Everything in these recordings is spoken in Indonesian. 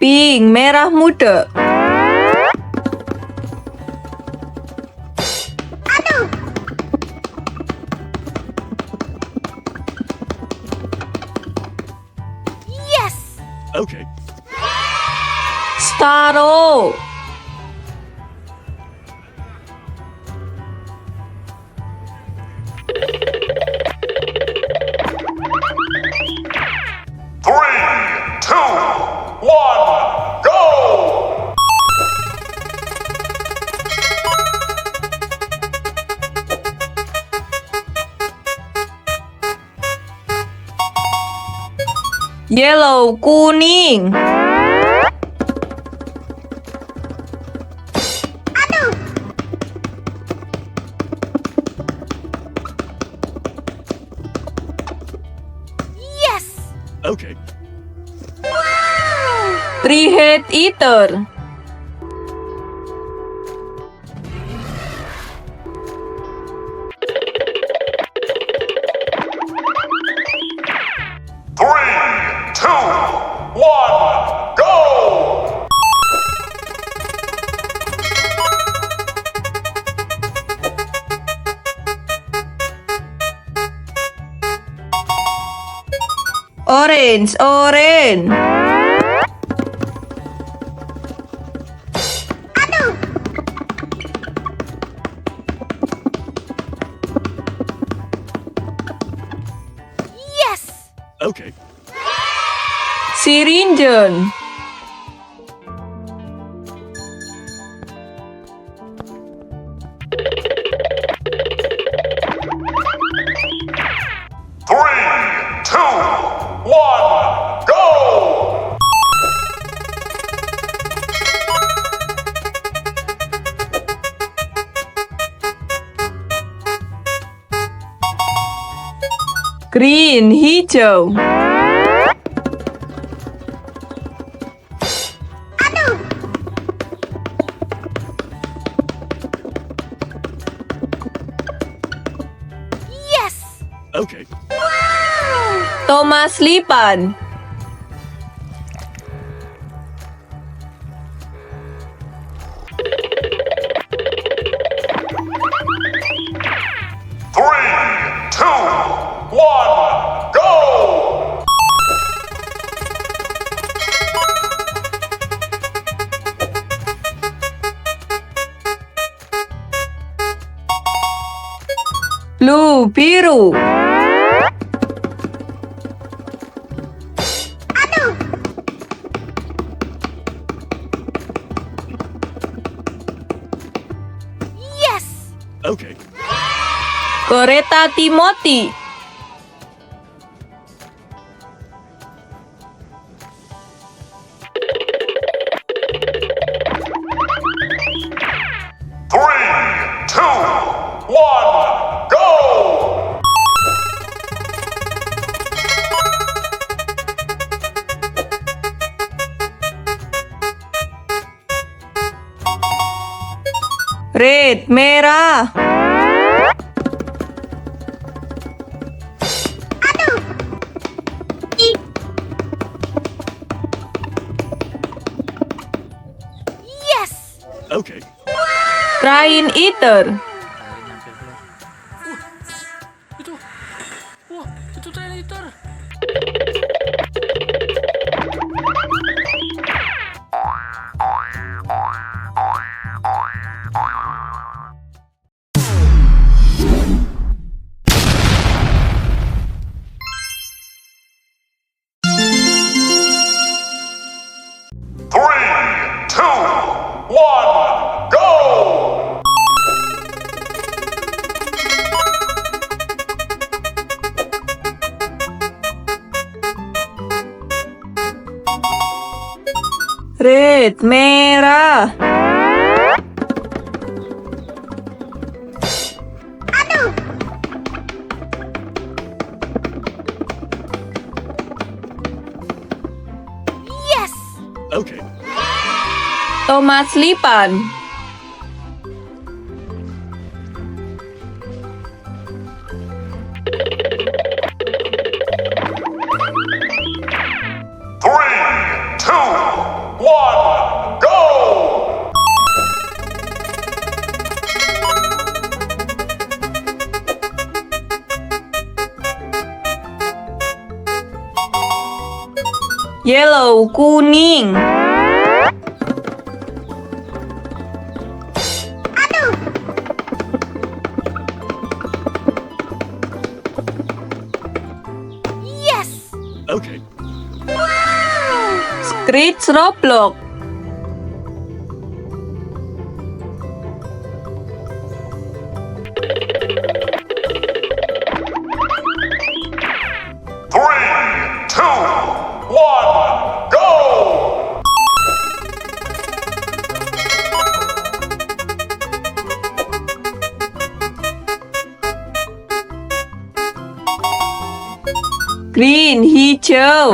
Pink merah muda. Yes! Okay. Starro. Three, two, one, go! Yellow kuning. Yes! Okay. Three-head eater. Three, two, one, go! Orange. Yes! Okay. Syringeon. Three, two, one, go! Green hijau. Yes! Okay. Thomas Lipan. Three, two, one, go! Blue biru. Yes! Okay. Kereta Timothy. Three, two, one, go! Red merah. Yes! Okay. Train eater. Itu. Wah, itu train eater. Three, two, one, go! Red merah. Yes! Okay. Thomas Lipan. Three, two, Yellow, kuning. Yes. Okay. Screech, roblox. Three, two, one, go! Green, hijau.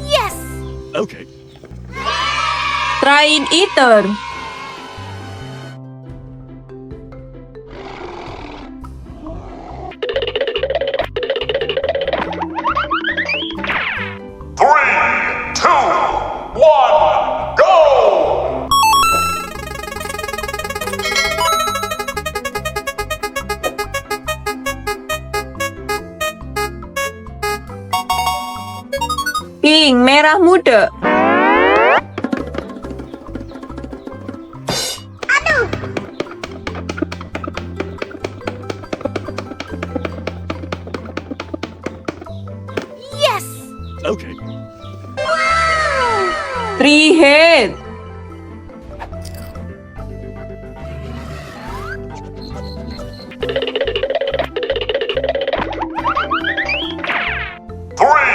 Yes. Okay. Train eater. Three, two, one, go! Pink, merah muda. Yes. Okay. Three head. Three,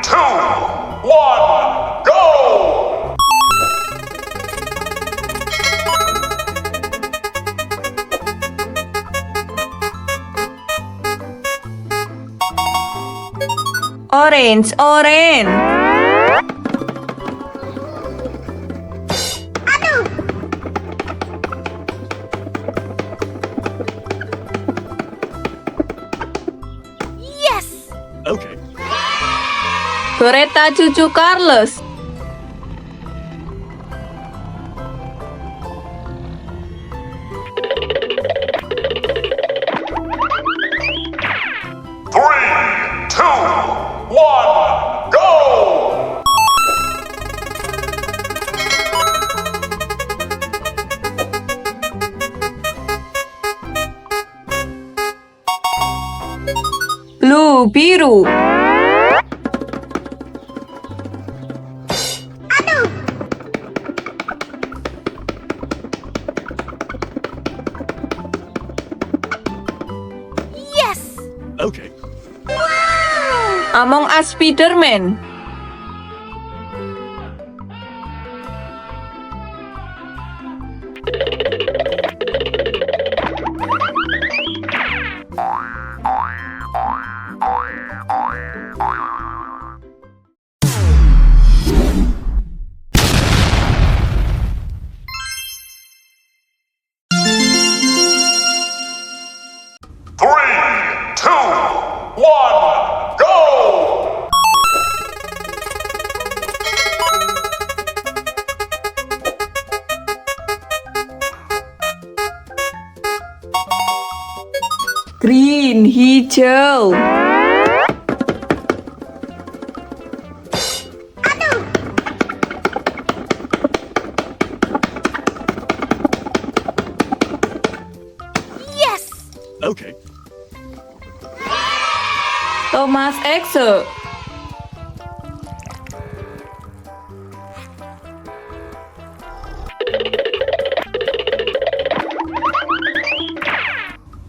two, one, go! Orange, orange. Yes. Okay. Kereta Choo Choo Carlos. Three, two, one, go! Blue, biru. Yes. Okay. Among Us, Spiderman. Three, two, one, go! Green, hijau. Yes. Okay. Thomas Exo.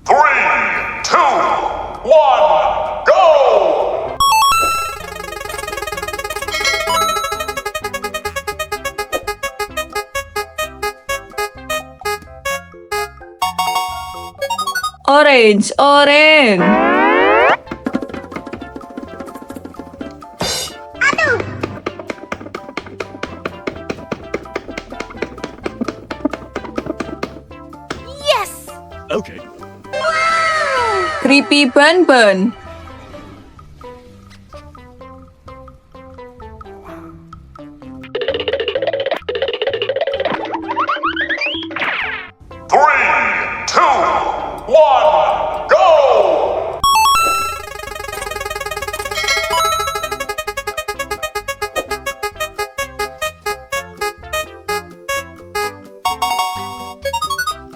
Three, two, one, go! Orange, orange. Yes. Okay. Creepy Banban.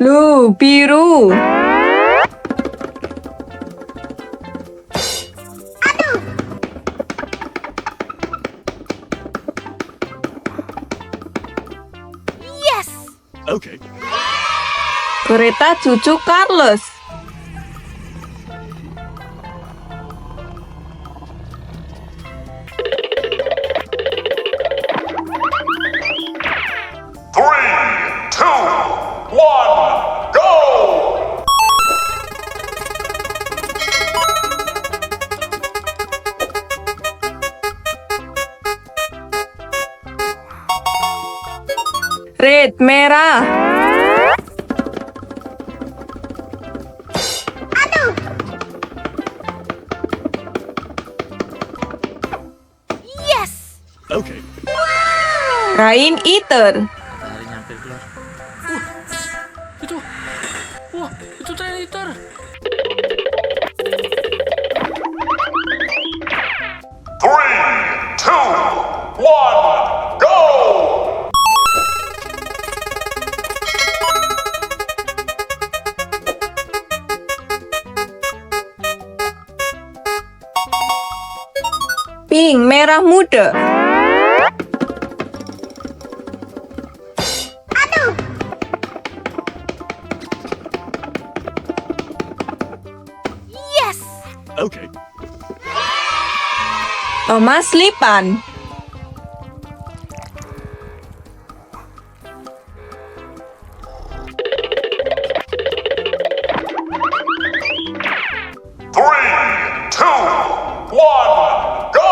Blue, biru. Yes. Okay. Kereta cucu Carlos. Three, two, one, go! Red, merah. Yes. Okay. Rain eater. Matahari nyampe keluar. Itu. Wah, itu train eater. Three, two, one, go! Pink, merah muda. Yes. Okay. Thomas Lipan. Three, two, one, go!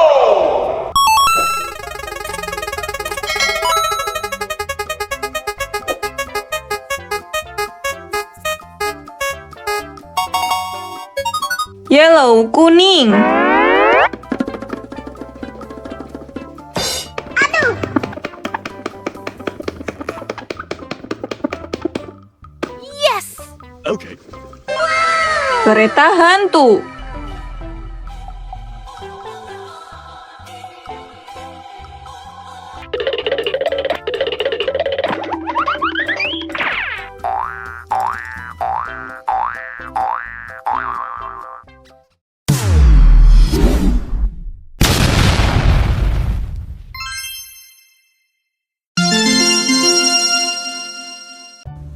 Yellow, kuning. Yes. Okay. Kereta hantu.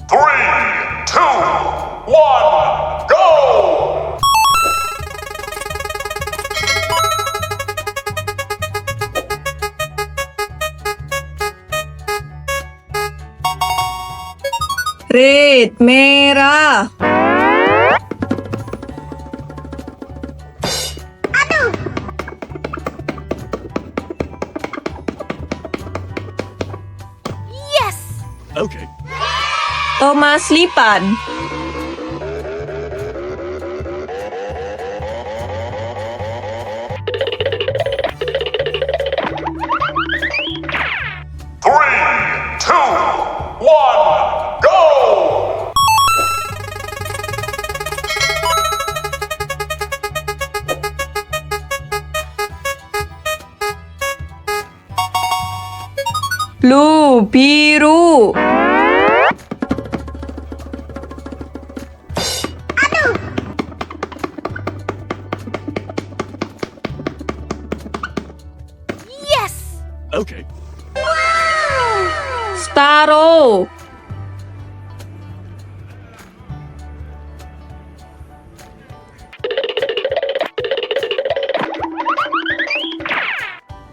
Three, two, one, go! Red, merah. Yes. Okay. Thomas Lipan. Three, two, one, go! Blue, biru. Yes. Okay. Starro.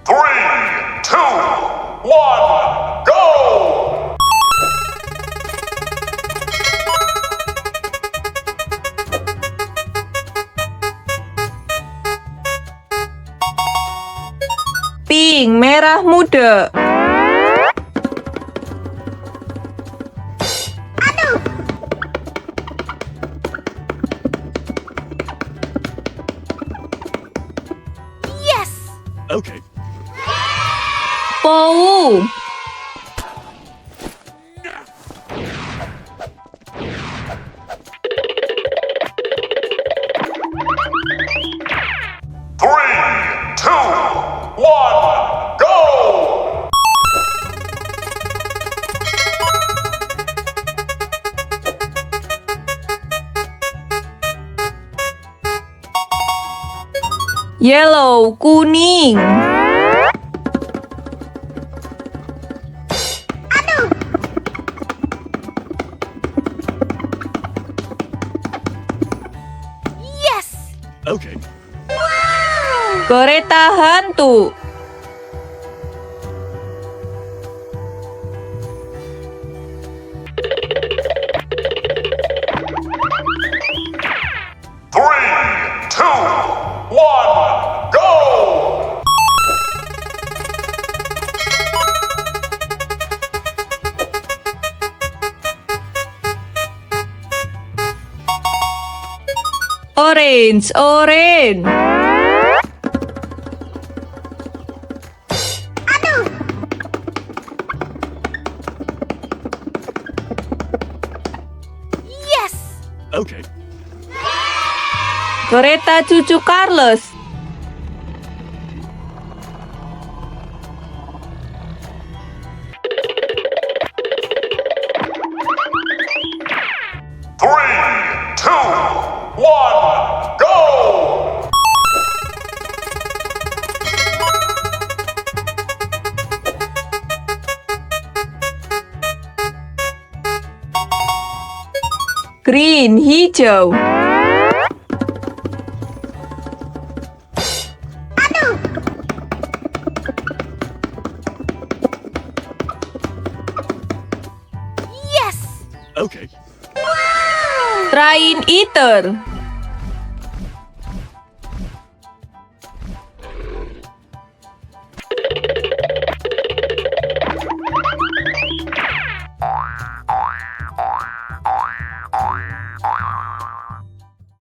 Three, two, one, go! Pink, merah muda. Yes. Okay. Bous. Three, two, one, go! Yellow, kuning. Yes! Okay. Kereta hantu. Three, two, one, go! Orange, orange. Yes! Okay. Kereta cucu Carlos. Three, two, one, go! Green, hijau. Yes! Okay. Train eater.